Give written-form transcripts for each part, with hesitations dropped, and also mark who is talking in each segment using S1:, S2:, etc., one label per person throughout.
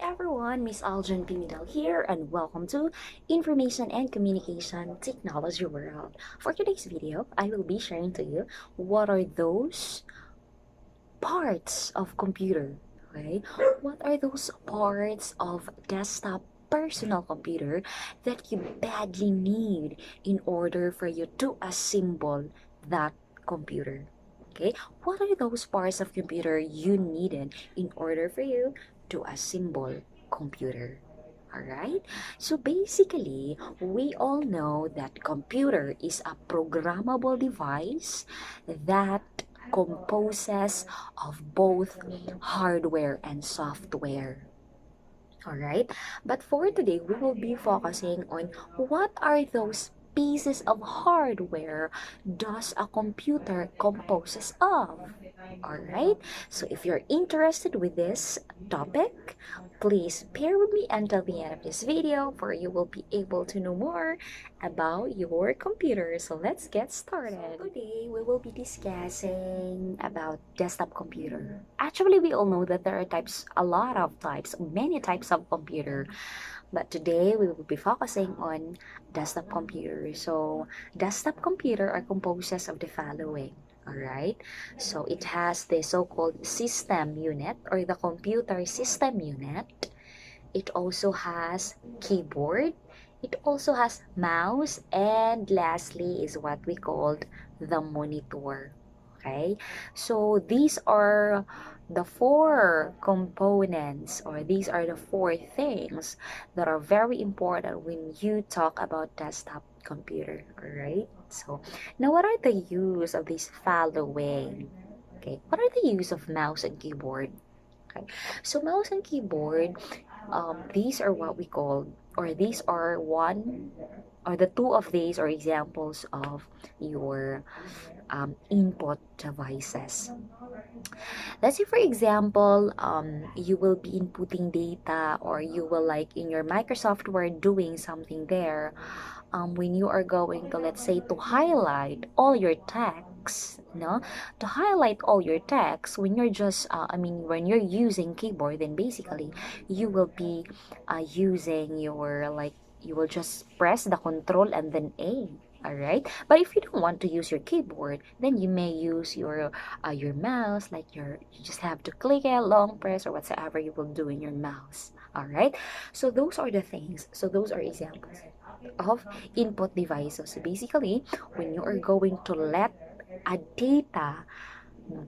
S1: everyone, Miss Aljan Pimidal here, and welcome to Information and Communication Technology World. For today's video, I will be sharing to you what are those parts of computer, okay? What are those parts of desktop personal computer that you badly need in order for you to assemble that computer? Okay, what are those parts of computer you needed in order for you to assemble computer? Alright, so basically, we all know that computer is a programmable device that composes of both hardware and software. Alright, but for today, we will be focusing on what are those pieces of hardware does a computer composes of. Alright, so if you're interested with this topic, please bear with me until the end of this video for you will be able to know more about your computer. So let's get started. So today we will be discussing about desktop computer. Actually, we all know that there are many types of computer. But today we will be focusing on desktop computer. So desktop computer are composed of the following. Alright, so it has the so-called system unit or the computer system unit. It also has keyboard. It also has mouse. And lastly is what we called the monitor. Okay, so these are the four components, or these are the four things that are very important when you talk about desktop computer. Alright, so now what are the use of these following? Okay, what are the use of mouse and keyboard? Okay, so mouse and keyboard, these are what we call, or these are one, or the two of these are examples of your input devices. Let's say, for example, you will be inputting data, or you will, like in your Microsoft Word, doing something there. When you are going to, let's say, to highlight all your text, no, to highlight all your text, when you're just, when you're using keyboard, then basically you will be using your, like, you will just press the control and then A. Alright, but if you don't want to use your keyboard, then you may use your mouse, like you just have to click it, long press, or whatsoever you will do in your mouse. Alright, so those are the things. So those are examples of input devices. So basically, when you are going to let a data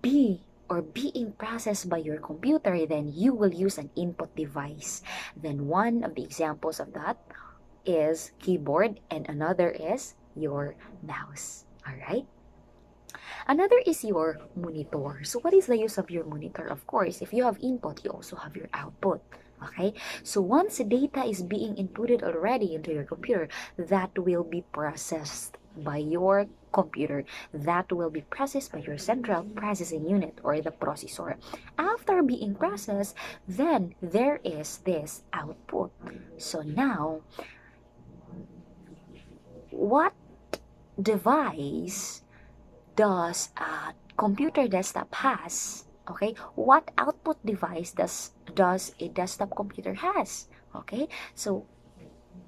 S1: be or being processed by your computer, then you will use an input device. Then one of the examples of that is keyboard, and another is your mouse. Alright, another is your monitor. So what is the use of your monitor? Of course, if you have input, you also have your output. Okay, so once the data is being inputted already into your computer, that will be processed by your computer. That will be processed by your central processing unit, or the processor. After being processed, then there is this output. So now, what device does a computer desktop has? Okay, what output device does a desktop computer has? Okay, so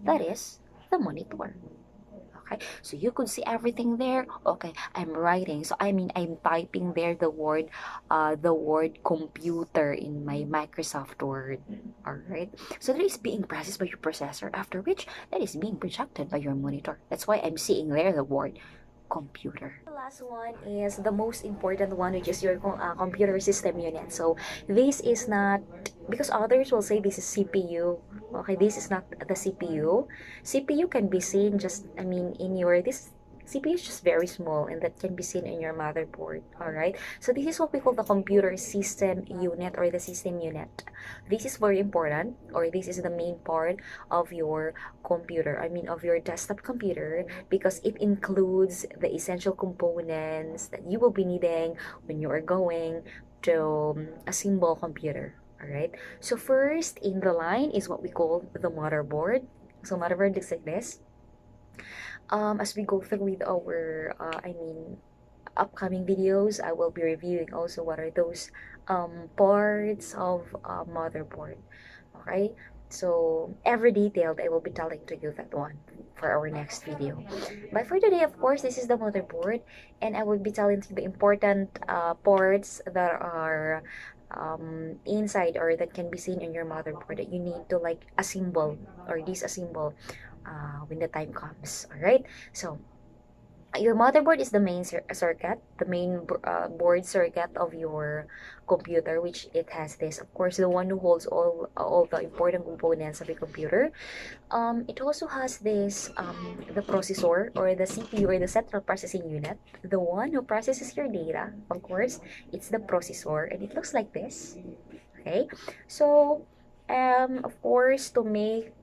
S1: that is the monitor. Okay, so you could see everything there. Okay, I'm writing, so I'm typing there the word computer in my Microsoft Word. All right, so that is being processed by your processor, after which that is being projected by your monitor. That's why I'm seeing there the word computer. The last one is the most important one, which is your computer system unit. So this is not, because others will say this is CPU. Okay, this is not the CPU. CPU can be seen just, in your, this CPU is just very small, and that can be seen in your motherboard. Alright, so this is what we call the computer system unit, or the system unit. This is very important, or this is the main part of your computer, of your desktop computer, because it includes the essential components that you will be needing when you are going to assemble computer. Alright, so first in the line is what we call the motherboard. So motherboard looks like this. As we go through with our upcoming videos, I will be reviewing also what are those parts of a motherboard. Okay, so every detailed I will be telling to you that one for our next video. But for today, of course, this is the motherboard, and I will be telling you the important parts that are inside or that can be seen in your motherboard that you need to like assemble or disassemble when the time comes. All right, so your motherboard is the main circuit, the main board circuit of your computer, which it has this, of course, the one who holds all the important components of a computer. It also has this the processor or the CPU or the central processing unit, the one who processes your data. Of course, it's the processor, and it looks like this. Okay, so of course, to make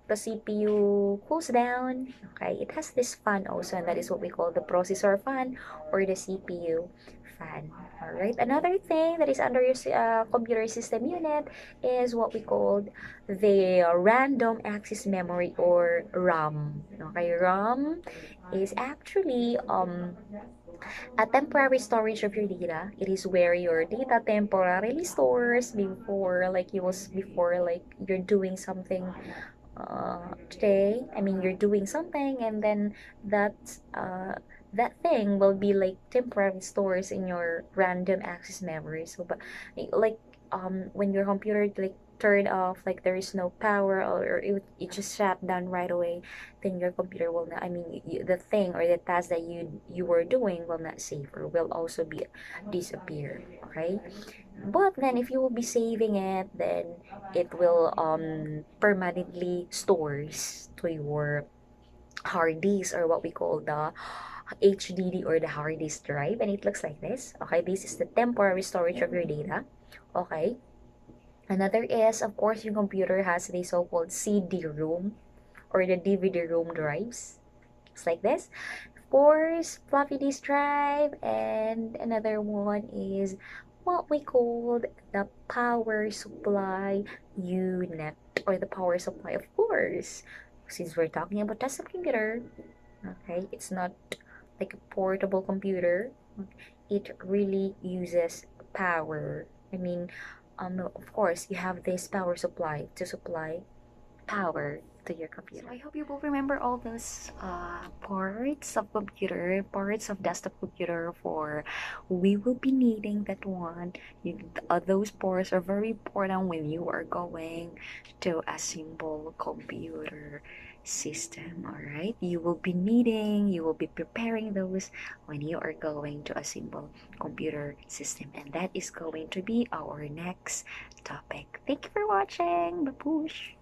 S1: the CPU cools down, okay, it has this fan also, and that is what we call the processor fan or the CPU fan. All right, another thing that is under your computer system unit is what we call the random access memory or RAM. Okay, RAM is actually a temporary storage of your data. It is where your data temporarily stores before like you was before like you're doing something today. I mean, you're doing something, and then that that thing will be like temporary stores in your random access memory. So, but like when your computer like turned off, like there is no power, or it just shut down right away, then your computer will not. I mean, the thing or the task that you were doing will not save or will also be disappear. Okay. But then if you will be saving it, then it will permanently stores to your hard disk or what we call the HDD or the hard disk drive, and it looks like this. Okay, this is the temporary storage of your data. Okay. Another is, of course, your computer has the so-called CD-ROM or the DVD-ROM drives. It's like this. Of course, floppy disk drive, and another one is what we call the power supply unit or the power supply, of course. Since we're talking about desktop computer, okay, it's not like a portable computer. It really uses power. I mean, of course, you have this power supply to supply power to your computer. So I hope you will remember all those parts of computer, parts of desktop computer for we will be needing that one. Those parts are very important when you are going to assemble computer system. All right, you will be needing, you will be preparing those when you are going to assemble computer system, and that is going to be our next topic. Thank you for watching. Babush.